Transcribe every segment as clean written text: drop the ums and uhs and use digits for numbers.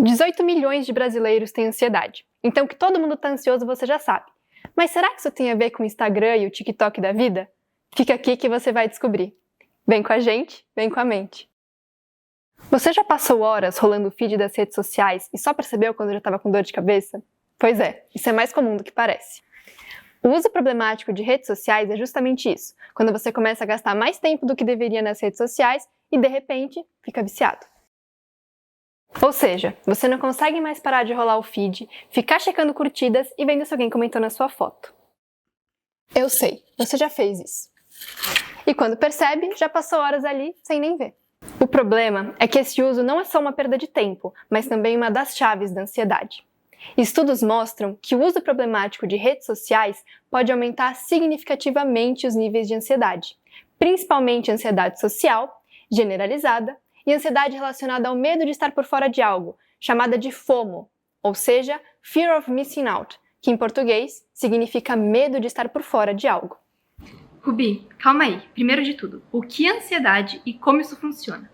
18 milhões de brasileiros têm ansiedade. Então que todo mundo está ansioso você já sabe. Mas será que isso tem a ver com o Instagram e o TikTok da vida? Fica aqui que você vai descobrir. Vem com a gente, vem com a mente. Você já passou horas rolando o feed das redes sociais e só percebeu quando já estava com dor de cabeça? Pois é, isso é mais comum do que parece. O uso problemático de redes sociais é justamente isso, quando você começa a gastar mais tempo do que deveria nas redes sociais e, de repente, fica viciado. Ou seja, você não consegue mais parar de rolar o feed, ficar checando curtidas e vendo se alguém comentou na sua foto. Eu sei, você já fez isso. E quando percebe, já passou horas ali sem nem ver. O problema é que esse uso não é só uma perda de tempo, mas também uma das chaves da ansiedade. Estudos mostram que o uso problemático de redes sociais pode aumentar significativamente os níveis de ansiedade, principalmente ansiedade social, generalizada, e ansiedade relacionada ao medo de estar por fora de algo, chamada de FOMO, ou seja, Fear of Missing Out, que em português significa medo de estar por fora de algo. Rubi, calma aí. Primeiro de tudo, o que é ansiedade e como isso funciona?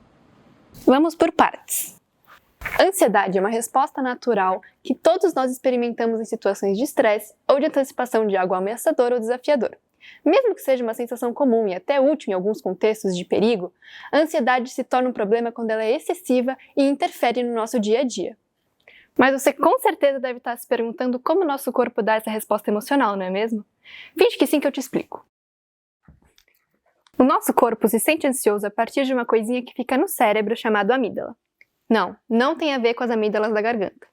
Vamos por partes. Ansiedade é uma resposta natural que todos nós experimentamos em situações de estresse ou de antecipação de algo ameaçador ou desafiador. Mesmo que seja uma sensação comum e até útil em alguns contextos de perigo, a ansiedade se torna um problema quando ela é excessiva e interfere no nosso dia a dia. Mas você com certeza deve estar se perguntando como o nosso corpo dá essa resposta emocional, não é mesmo? Finge que sim que eu te explico. O nosso corpo se sente ansioso a partir de uma coisinha que fica no cérebro chamado amígdala. Não tem a ver com as amígdalas da garganta.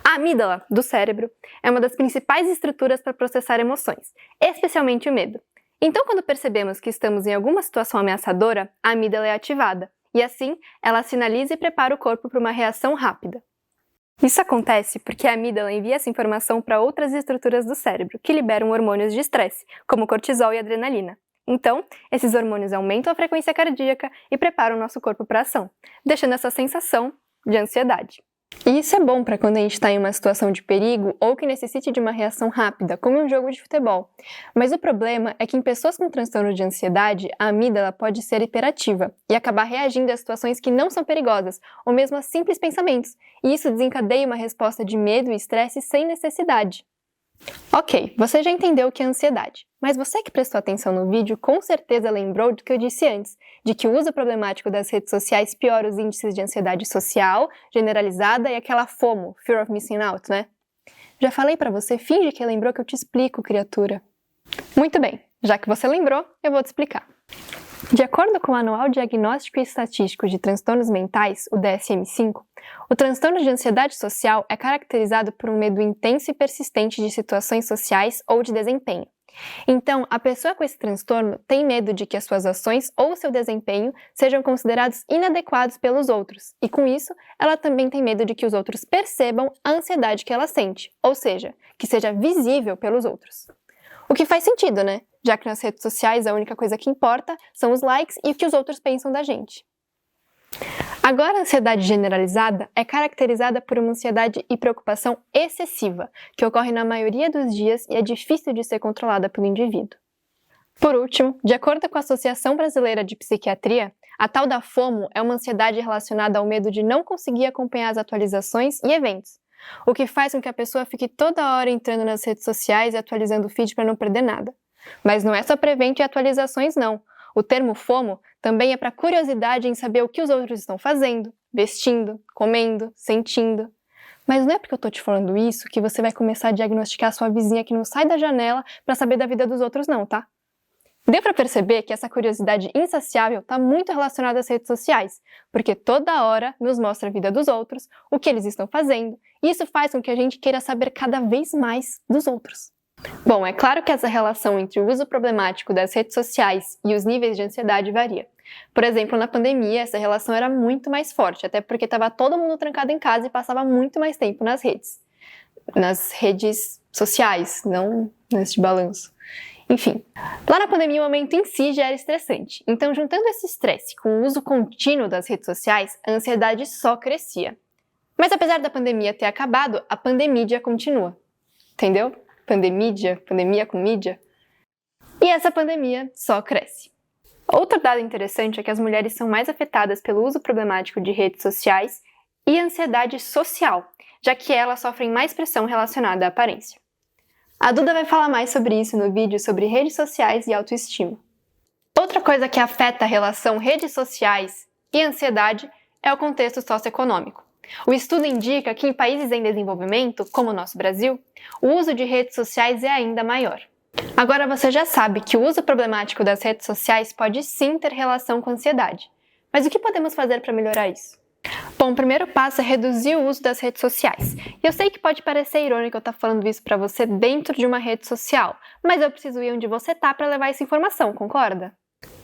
A amígdala, do cérebro, é uma das principais estruturas para processar emoções, especialmente o medo. Então, quando percebemos que estamos em alguma situação ameaçadora, a amígdala é ativada, e assim, ela sinaliza e prepara o corpo para uma reação rápida. Isso acontece porque a amígdala envia essa informação para outras estruturas do cérebro, que liberam hormônios de estresse, como cortisol e adrenalina. Então, esses hormônios aumentam a frequência cardíaca e preparam o nosso corpo para a ação, deixando essa sensação de ansiedade. E isso é bom para quando a gente está em uma situação de perigo ou que necessite de uma reação rápida, como um jogo de futebol. Mas o problema é que em pessoas com transtorno de ansiedade, a amígdala pode ser hiperativa e acabar reagindo a situações que não são perigosas, ou mesmo a simples pensamentos, e isso desencadeia uma resposta de medo e estresse sem necessidade. Ok, você já entendeu o que é ansiedade, mas você que prestou atenção no vídeo com certeza lembrou do que eu disse antes, de que o uso problemático das redes sociais piora os índices de ansiedade social, generalizada e aquela FOMO, Fear of Missing Out, né? Já falei pra você, finge que lembrou que eu te explico, criatura. Muito bem, já que você lembrou, eu vou te explicar. De acordo com o Anual Diagnóstico e Estatístico de Transtornos Mentais, o DSM-5, o transtorno de ansiedade social é caracterizado por um medo intenso e persistente de situações sociais ou de desempenho. Então, a pessoa com esse transtorno tem medo de que as suas ações ou seu desempenho sejam considerados inadequados pelos outros, e com isso, ela também tem medo de que os outros percebam a ansiedade que ela sente, ou seja, que seja visível pelos outros. O que faz sentido, né? Já que nas redes sociais a única coisa que importa são os likes e o que os outros pensam da gente. Agora, a ansiedade generalizada é caracterizada por uma ansiedade e preocupação excessiva, que ocorre na maioria dos dias e é difícil de ser controlada pelo indivíduo. Por último, de acordo com a Associação Brasileira de Psiquiatria, a tal da FOMO é uma ansiedade relacionada ao medo de não conseguir acompanhar as atualizações e eventos, o que faz com que a pessoa fique toda hora entrando nas redes sociais e atualizando o feed para não perder nada. Mas não é só para evento e atualizações, não. O termo FOMO também é para curiosidade em saber o que os outros estão fazendo, vestindo, comendo, sentindo. Mas não é porque eu tô te falando isso que você vai começar a diagnosticar a sua vizinha que não sai da janela para saber da vida dos outros não, tá? Deu para perceber que essa curiosidade insaciável está muito relacionada às redes sociais, porque toda hora nos mostra a vida dos outros, o que eles estão fazendo, e isso faz com que a gente queira saber cada vez mais dos outros. Bom, é claro que essa relação entre o uso problemático das redes sociais e os níveis de ansiedade varia. Por exemplo, na pandemia, essa relação era muito mais forte, até porque estava todo mundo trancado em casa e passava muito mais tempo nas redes. nas redes sociais, não neste balanço. Enfim, lá na pandemia o momento em si já era estressante, então juntando esse estresse com o uso contínuo das redes sociais, a ansiedade só crescia. Mas apesar da pandemia ter acabado, a pandemídia continua. Entendeu? Pandemia com mídia. E essa pandemia só cresce. Outro dado interessante é que as mulheres são mais afetadas pelo uso problemático de redes sociais e ansiedade social, já que elas sofrem mais pressão relacionada à aparência. A Duda vai falar mais sobre isso no vídeo sobre redes sociais e autoestima. Outra coisa que afeta a relação redes sociais e ansiedade é o contexto socioeconômico. O estudo indica que em países em desenvolvimento, como o nosso Brasil, o uso de redes sociais é ainda maior. Agora você já sabe que o uso problemático das redes sociais pode sim ter relação com ansiedade. Mas o que podemos fazer para melhorar isso? Bom, o primeiro passo é reduzir o uso das redes sociais. E eu sei que pode parecer irônico eu estar falando isso para você dentro de uma rede social, mas eu preciso ir onde você está para levar essa informação, concorda?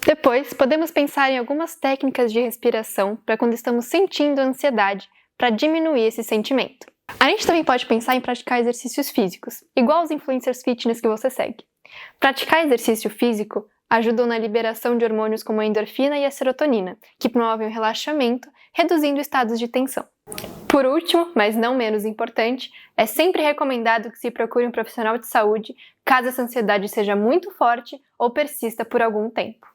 Depois, podemos pensar em algumas técnicas de respiração para quando estamos sentindo ansiedade, para diminuir esse sentimento. A gente também pode pensar em praticar exercícios físicos, igual os influencers fitness que você segue. Praticar exercício físico ajudam na liberação de hormônios como a endorfina e a serotonina, que promovem o relaxamento, reduzindo estados de tensão. Por último, mas não menos importante, é sempre recomendado que se procure um profissional de saúde caso essa ansiedade seja muito forte ou persista por algum tempo.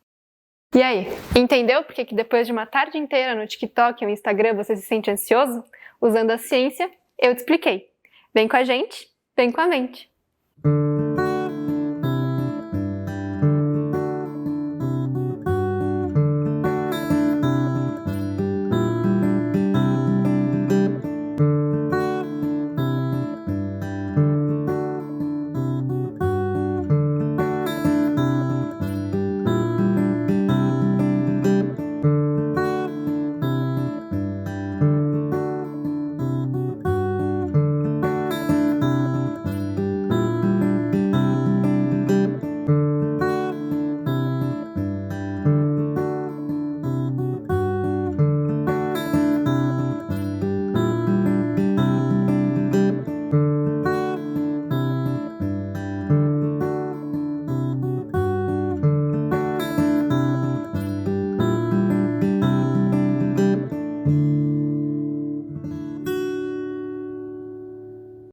E aí, entendeu por que depois de uma tarde inteira no TikTok ou Instagram você se sente ansioso? Usando a ciência, eu te expliquei. Vem com a gente, vem com a mente!